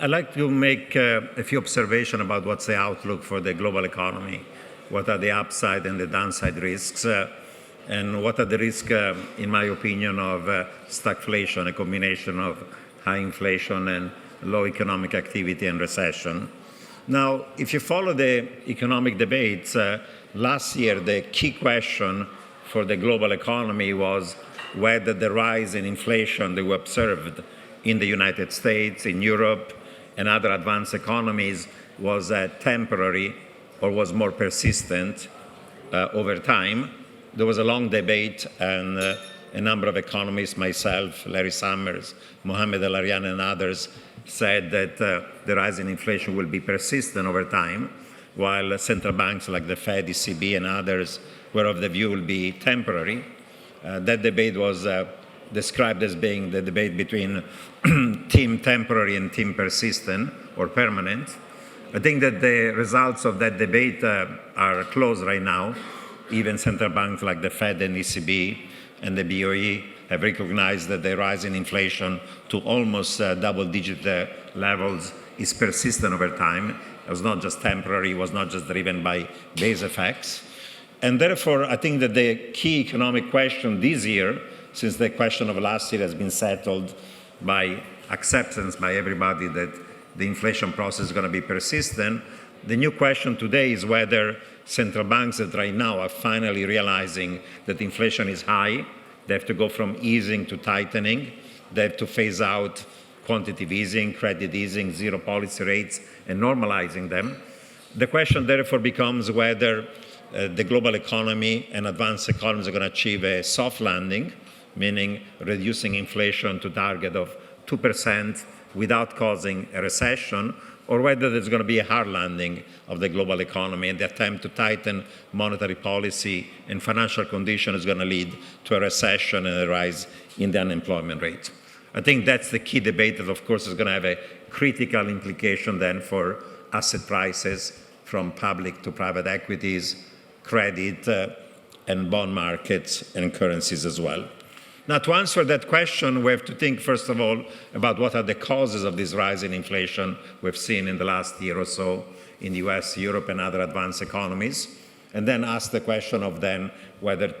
I'd like to make a few observations about what's the outlook for the global economy, what are the upside and the downside risks, and what are the risks, in my opinion, of stagflation, a combination of high inflation and low economic activity and recession. Now, if you follow the economic debates, last year the key question for the global economy was whether the rise in inflation that we observed in the United States, in Europe, and other advanced economies was temporary or was more persistent over time. There was a long debate, and a number of economists, myself, Larry Summers, Mohamed El-Arian, and others, said that the rise in inflation will be persistent over time, while central banks like the Fed, ECB, and others were of the view will be temporary. That debate was described as being the debate between team temporary and team persistent or permanent. I think that the results of that debate are close right now. Even central banks like the Fed and ECB and the BOE have recognized that the rise in inflation to almost double-digit levels is persistent over time. It was not just temporary, it was not just driven by base effects. And therefore, I think that the key economic question this year, since the question of last year has been settled by acceptance by everybody that the inflation process is going to be persistent, the new question today is whether central banks that right now are finally realizing that inflation is high, they have to go from easing to tightening, they have to phase out quantitative easing, credit easing, zero policy rates, and normalizing them. The question therefore becomes whether the global economy and advanced economies are going to achieve a soft landing, meaning reducing inflation to target of 2% without causing a recession, or whether there's going to be a hard landing of the global economy and the attempt to tighten monetary policy and financial conditions is going to lead to a recession and a rise in the unemployment rate. I think that's the key debate that, of course, is going to have a critical implication then for asset prices from public to private equities, credit, and bond markets and currencies as well. Now, to answer that question, we have to think, first of all, about what are the causes of this rise in inflation we've seen in the last year or so in the US, Europe, and other advanced economies, and then ask the question of then whether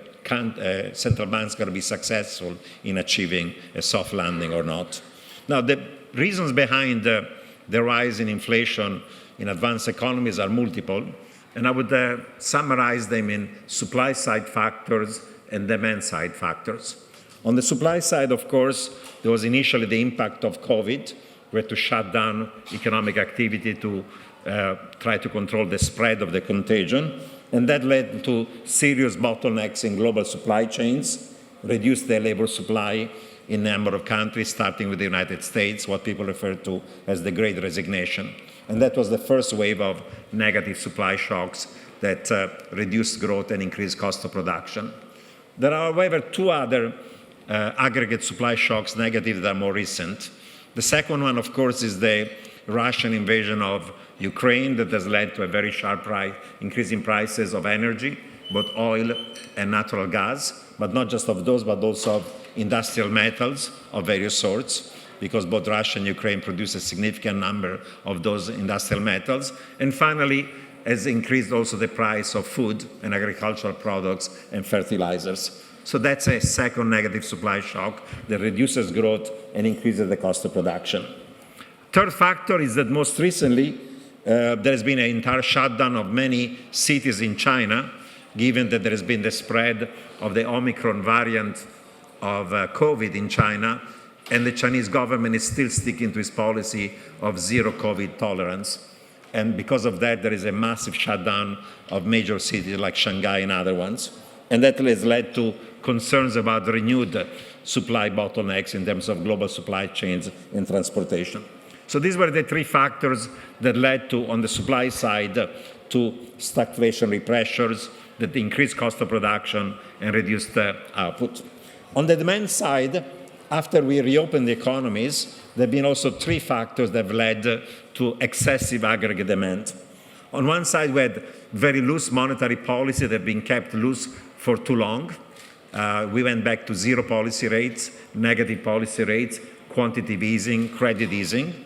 central banks are going to be successful in achieving a soft landing or not. Now, the reasons behind the rise in inflation in advanced economies are multiple, and I would summarize them in supply-side factors and demand-side factors. On the supply side, of course, there was initially the impact of COVID. We had to shut down economic activity to try to control the spread of the contagion. And that led to serious bottlenecks in global supply chains, reduced the labor supply in a number of countries, starting with the United States, what people refer to as the Great Resignation. And that was the first wave of negative supply shocks that reduced growth and increased cost of production. There are, however, two other aggregate supply shocks, negative, that are more recent. The second one, of course, is the Russian invasion of Ukraine that has led to a very sharp increase in prices of energy, both oil and natural gas, but not just of those, but also of industrial metals of various sorts, because both Russia and Ukraine produce a significant number of those industrial metals. And finally, has increased also the price of food and agricultural products and fertilizers. So that's a second negative supply shock that reduces growth and increases the cost of production. Third factor is that most recently, there has been an entire shutdown of many cities in China, given that there has been the spread of the Omicron variant of COVID in China, and the Chinese government is still sticking to its policy of zero COVID tolerance. And because of that, there is a massive shutdown of major cities like Shanghai and other ones. And that has led to concerns about renewed supply bottlenecks in terms of global supply chains and transportation. So these were the three factors that led to, on the supply side, to stagflationary pressures that increased cost of production and reduced output. On the demand side, after we reopened the economies, there have been also three factors that have led to excessive aggregate demand. On one side, we had very loose monetary policy that had been kept loose for too long. We went back to zero policy rates, negative policy rates, quantitative easing, credit easing.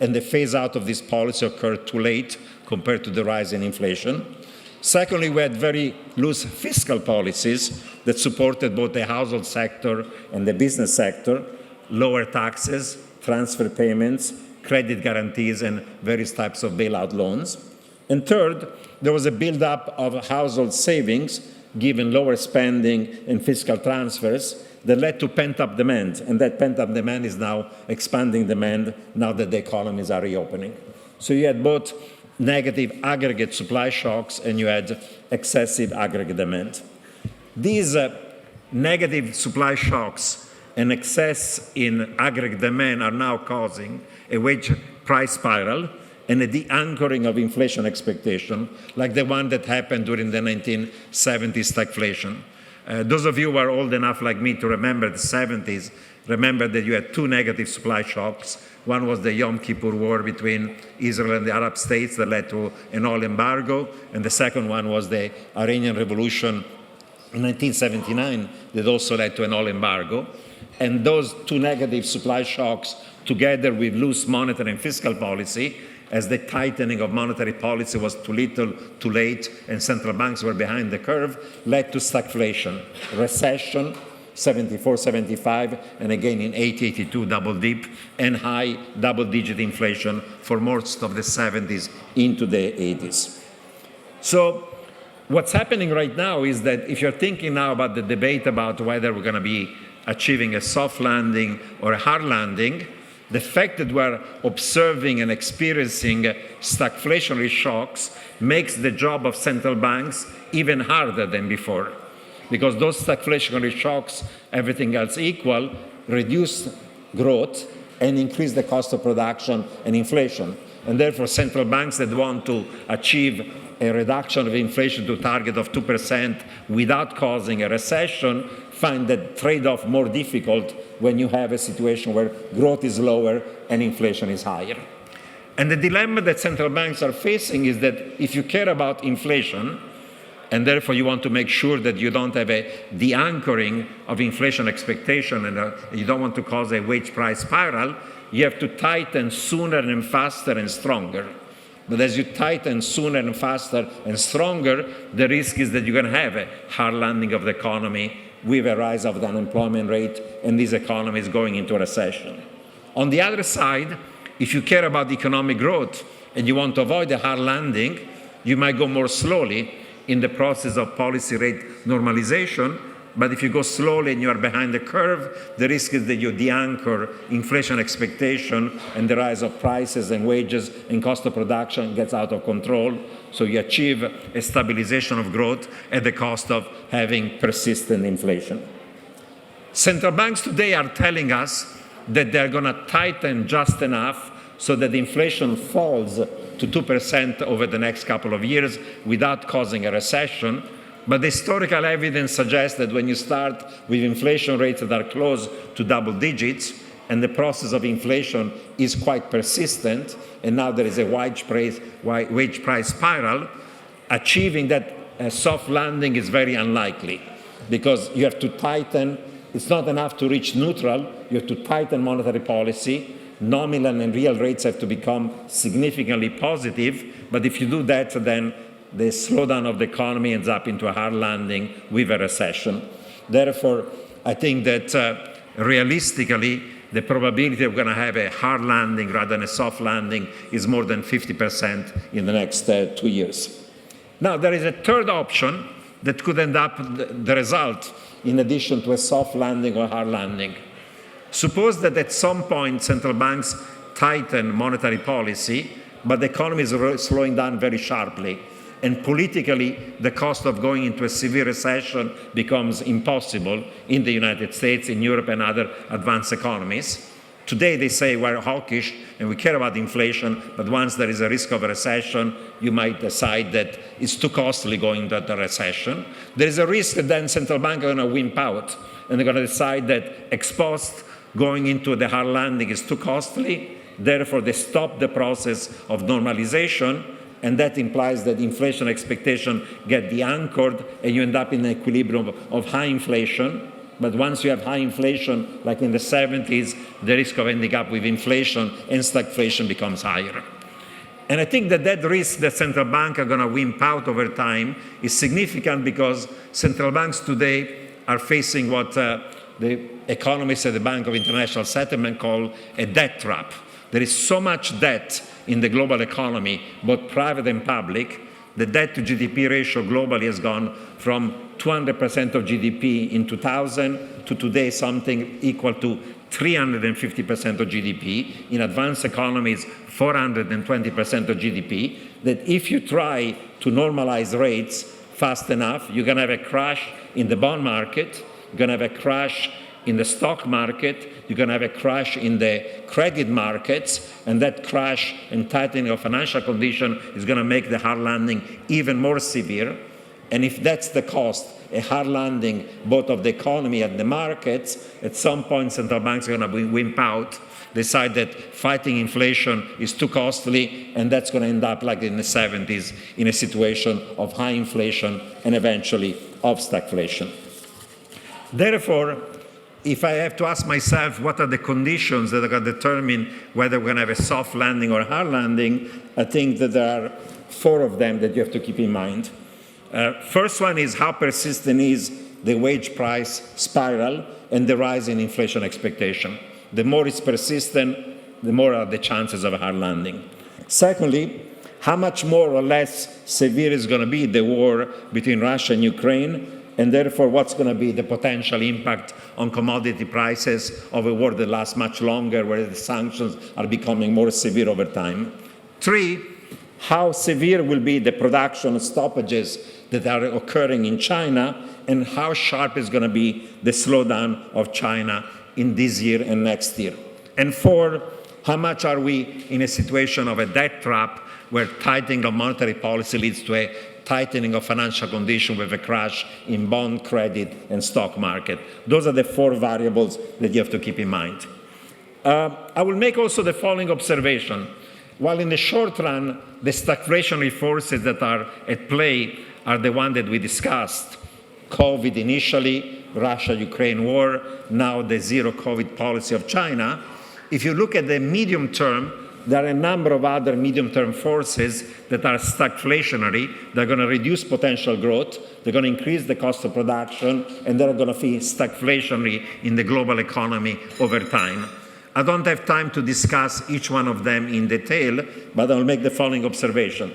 and the phase out of this policy occurred too late compared to the rise in inflation. Secondly, we had very loose fiscal policies that supported both the household sector and the business sector, lower taxes, transfer payments, credit guarantees, and various types of bailout loans. And third, there was a buildup of household savings, given lower spending and fiscal transfers, that led to pent-up demand. And that pent-up demand is now expanding demand now that the economies are reopening. So you had both negative aggregate supply shocks and you had excessive aggregate demand. These negative supply shocks and excess in aggregate demand are now causing a wage price spiral and a de-anchoring of inflation expectation, like the one that happened during the 1970s stagflation. Those of you who are old enough like me to remember the 70s, remember that you had two negative supply shocks. One was the Yom Kippur War between Israel and the Arab states that led to an oil embargo, and the second one was the Iranian Revolution in 1979 that also led to an oil embargo. And those two negative supply shocks, together with loose monetary and fiscal policy, as the tightening of monetary policy was too little, too late, and central banks were behind the curve, led to stagflation, recession, 74, 75, and again in 80, 82, double dip, and high double-digit inflation for most of the 70s into the 80s. So what's happening right now is that if you're thinking now about the debate about whether we're going to be achieving a soft landing or a hard landing, the fact that we're observing and experiencing stagflationary shocks makes the job of central banks even harder than before. Because those stagflationary shocks, everything else equal, reduce growth and increase the cost of production and inflation. And therefore, central banks that want to achieve a reduction of inflation to a target of 2% without causing a recession find that trade-off more difficult when you have a situation where growth is lower and inflation is higher. And the dilemma that central banks are facing is that if you care about inflation, and therefore you want to make sure that you don't have a de-anchoring of inflation expectation and you don't want to cause a wage price spiral, you have to tighten sooner and faster and stronger. But as you tighten sooner and faster and stronger, the risk is that you're going to have a hard landing of the economy with a rise of the unemployment rate and this economy is going into a recession. On the other side, if you care about economic growth and you want to avoid a hard landing, you might go more slowly in the process of policy rate normalization. But if you go slowly and you are behind the curve, the risk is that you de-anchor inflation expectation and the rise of prices and wages and cost of production gets out of control. So you achieve a stabilization of growth at the cost of having persistent inflation. Central banks today are telling us that they're going to tighten just enough so that inflation falls to 2% over the next couple of years without causing a recession. But the historical evidence suggests that when you start with inflation rates that are close to double digits, and the process of inflation is quite persistent, and now there is a wage price spiral, achieving that soft landing is very unlikely because you have to tighten. It's not enough to reach neutral. You have to tighten monetary policy. Nominal and real rates have to become significantly positive. But if you do that, then the slowdown of the economy ends up into a hard landing with a recession. Therefore, I think that realistically, the probability of going to have a hard landing rather than a soft landing is more than 50% in the next 2 years. Now, there is a third option that could end up the result in addition to a soft landing or hard landing. Suppose that at some point central banks tighten monetary policy, but the economy is slowing down very sharply. And politically, the cost of going into a severe recession becomes impossible in the United States, in Europe, and other advanced economies. Today, they say we're hawkish and we care about inflation, but once there is a risk of a recession, you might decide that it's too costly going into a recession. There is a risk that then central banks are going to wimp out, and they're going to decide that ex post going into the hard landing is too costly. Therefore, they stop the process of normalization. And that implies that inflation expectations get de-anchored and you end up in an equilibrium of high inflation But once you have high inflation, like in the 70s, the risk of ending up with inflation and stagflation becomes higher. And I think that risk that central banks are going to wimp out over time is significant because central banks today are facing what the economists at the Bank of International Settlement call a debt trap. There is so much debt in the global economy, both private and public. The debt to GDP ratio globally has gone from 200% of GDP in 2000 to today something equal to 350% of GDP. In advanced economies, 420% of GDP. That if you try to normalize rates fast enough, you're going to have a crash in the bond market, you're going to have a crash in the stock market, you're going to have a crash in the credit markets, and that crash and tightening of financial condition is going to make the hard landing even more severe. And if that's the cost, a hard landing both of the economy and the markets, at some point central banks are going to wimp out, decide that fighting inflation is too costly, and that's going to end up like in the 70s in a situation of high inflation and eventually of stagflation. Therefore, if I have to ask myself what are the conditions that are going to determine whether we're going to have a soft landing or a hard landing, I think that there are 4 of them that you have to keep in mind. First one is how persistent is the wage price spiral and the rise in inflation expectation. The more it's persistent, the more are the chances of a hard landing. Secondly, how much more or less severe is going to be the war between Russia and Ukraine, and therefore what's going to be the potential impact on commodity prices of a war that lasts much longer, where the sanctions are becoming more severe over time. 3, how severe will be the production stoppages that are occurring in China, and how sharp is going to be the slowdown of China in this year and next year. And 4, how much are we in a situation of a debt trap where tightening of monetary policy leads to a tightening of financial condition with a crash in bond, credit, and stock market. Those are the 4 variables that you have to keep in mind. I will make also the following observation. While in the short run, the stagflationary forces that are at play are the one that we discussed. COVID initially, Russia-Ukraine war, now the zero COVID policy of China. If you look at the medium term, there are a number of other medium-term forces that are stagflationary. They're going to reduce potential growth, they're going to increase the cost of production, and they're going to be stagflationary in the global economy over time. I don't have time to discuss each one of them in detail, but I'll make the following observation.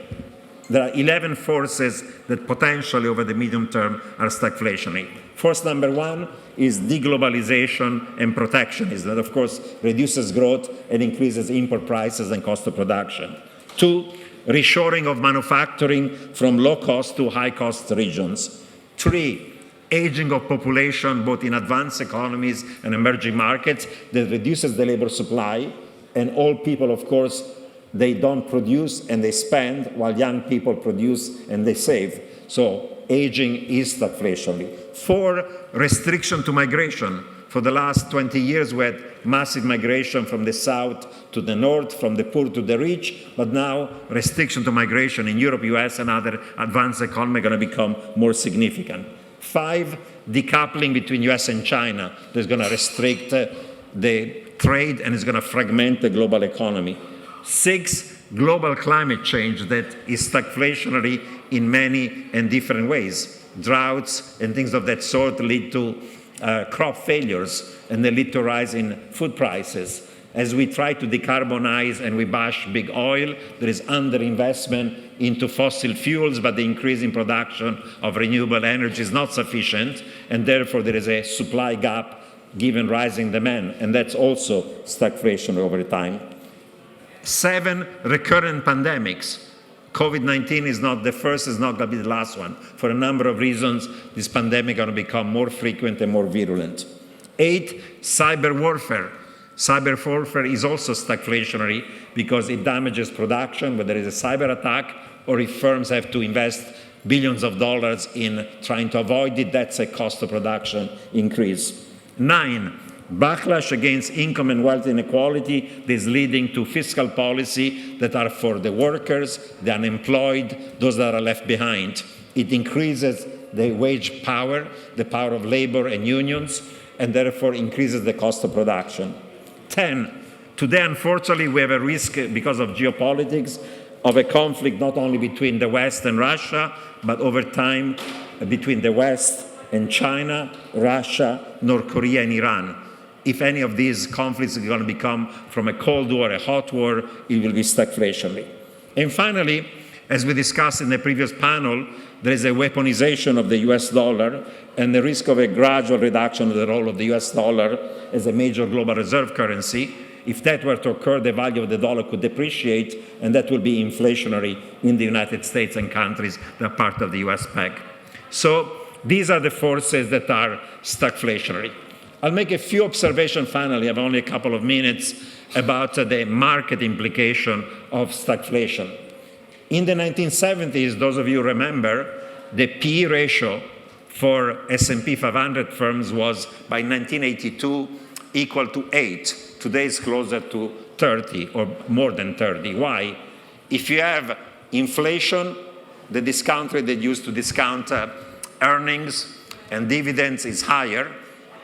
There are 11 forces that potentially over the medium term are stagflationary. Force number 1 is deglobalization and protectionism. That, of course, reduces growth and increases import prices and cost of production. 2, reshoring of manufacturing from low-cost to high-cost regions. 3, aging of population, both in advanced economies and emerging markets, that reduces the labor supply. And old people, of course, they don't produce and they spend, while young people produce and they save. So aging is stagflationary. 4, restriction to migration. For the last 20 years, we had massive migration from the south to the north, from the poor to the rich, but now restriction to migration in Europe, US, and other advanced economies are going to become more significant. 5, decoupling between US and China. That's going to restrict the trade and is going to fragment the global economy. 6, global climate change that is stagflationary in many and different ways. Droughts and things of that sort lead to crop failures, and they lead to a rise in food prices. As we try to decarbonize and we bash big oil, there is underinvestment into fossil fuels, but the increase in production of renewable energy is not sufficient, and therefore there is a supply gap given rising demand, and that's also stagflation over time. 7, recurrent pandemics. COVID-19 is not the first, is not going to be the last one. For a number of reasons, this pandemic is going to become more frequent and more virulent. 8, cyber warfare. Cyber warfare is also stagflationary because it damages production when there is a cyber attack, or if firms have to invest billions of dollars in trying to avoid it, that's a cost of production increase. 9, backlash against income and wealth inequality that is leading to fiscal policy that are for the workers, the unemployed, those that are left behind. It increases the wage power, the power of labor and unions, and therefore increases the cost of production. 10, today, unfortunately, we have a risk because of geopolitics of a conflict not only between the West and Russia, but over time between the West and China, Russia, North Korea, and Iran. If any of these conflicts are going to become from a Cold War, a hot war, it will be stagflationary. And finally, as we discussed in the previous panel, there is a weaponization of the US dollar and the risk of a gradual reduction of the role of the US dollar as a major global reserve currency. If that were to occur, the value of the dollar could depreciate, and that will be inflationary in the United States and countries that are part of the US PEG. So these are the forces that are stagflationary. I'll make a few observations finally, I have only a couple of minutes, about the market implication of stagflation. In the 1970s, those of you remember, the PE ratio for S&P 500 firms was, by 1982, equal to 8. Today it's closer to 30 or more than 30. Why? If you have inflation, the discount rate that used to discount earnings and dividends is higher.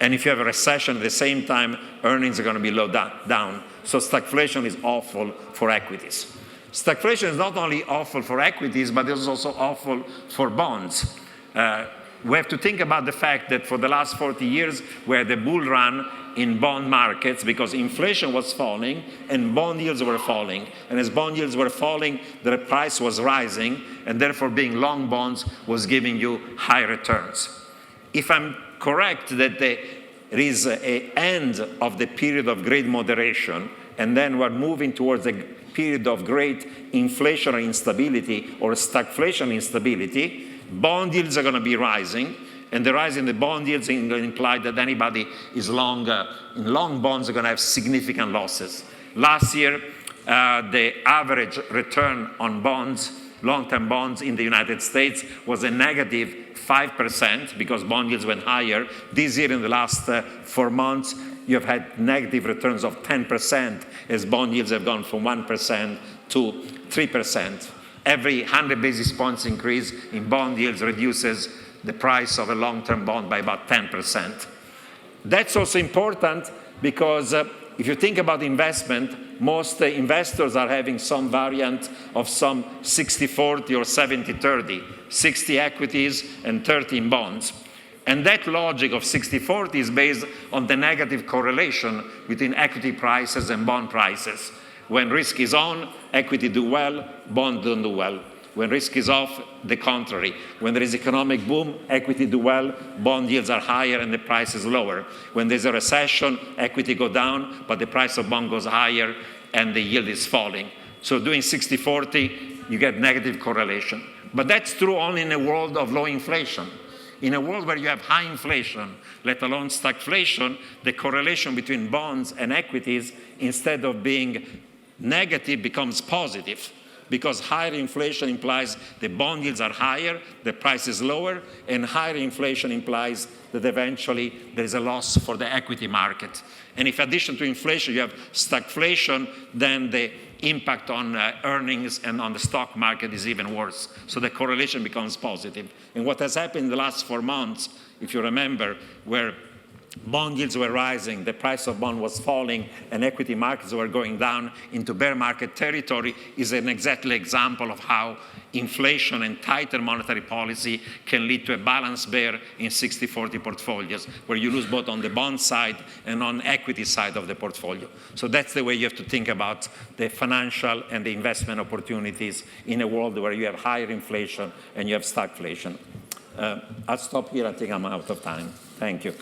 And if you have a recession at the same time, earnings are going to be low down. So stagflation is awful for equities. Stagflation is not only awful for equities, but it's also awful for bonds. We have to think about the fact that for the last 40 years, we had a bull run in bond markets because inflation was falling and bond yields were falling. And as bond yields were falling, the price was rising, and therefore being long bonds was giving you high returns. If I'm correct that there is an end of the period of great moderation, and then we're moving towards a period of great inflationary instability or stagflation instability, bond yields are going to be rising, and the rise in the bond yields is going to imply that anybody is long in long bonds are going to have significant losses. Last year, the average return on bonds, long-term bonds in the United States, was a negative 5% because bond yields went higher. This year, in the last 4 months, you have had negative returns of 10% as bond yields have gone from 1% to 3%. Every 100 basis points increase in bond yields reduces the price of a long-term bond by about 10%. That's also important because if you think about investment, most investors are having some variant of some 60-40 or 70-30, 60 equities and 30 in bonds. And that logic of 60-40 is based on the negative correlation between equity prices and bond prices. When risk is on, equity do well, bonds don't do well. When risk is off, the contrary. When there is economic boom, equity do well, bond yields are higher and the price is lower. When there's a recession, equity go down, but the price of bond goes higher and the yield is falling. So doing 60-40, you get negative correlation. But that's true only in a world of low inflation. In a world where you have high inflation, let alone stagflation, the correlation between bonds and equities, instead of being negative, becomes positive. Because higher inflation implies the bond yields are higher, the price is lower, and higher inflation implies that eventually there is a loss for the equity market. And if in addition to inflation you have stagflation, then the impact on earnings and on the stock market is even worse. So the correlation becomes positive. And what has happened in the last 4 months, if you remember, where bond yields were rising, the price of bond was falling, and equity markets were going down into bear market territory, is an exactly example of how inflation and tighter monetary policy can lead to a balanced bear in 60-40 portfolios, where you lose both on the bond side and on equity side of the portfolio. So that's the way you have to think about the financial and the investment opportunities in a world where you have higher inflation and you have stagflation. I'll stop here. I think I'm out of time. Thank you.